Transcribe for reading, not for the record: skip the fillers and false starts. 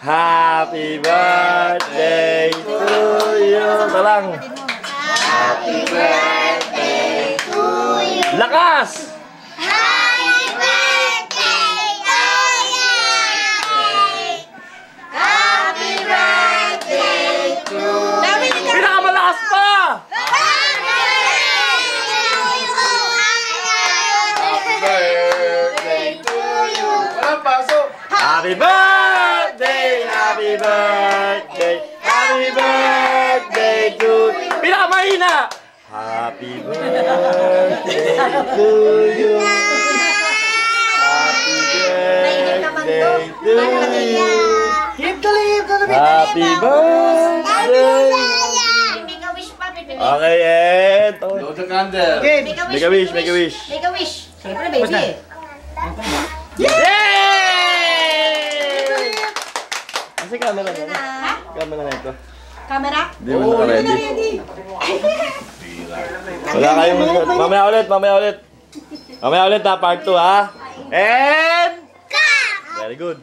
Happy birthday to you. Ito lang. Happy birthday to you. Lakas! Happy birthday to you. Happy birthday to you. Pinakamalakas pa! Happy birthday! Happy birthday! Happy birthday to... Pinakamahina! Happy birthday to you! Happy birthday to you! Happy birthday! Make a wish pa, baby. Okay, and... Blow the candle. Make a wish, make a wish. Make a wish. Siyempre, baby. Yay! Kasi camera na. Ha? Camera na ito. Camera? Hindi mo naka-ready. Wala kayong... Mamaya ulit, mamaya ulit. Mamaya ulit ha, part 2 ha. And... Very good.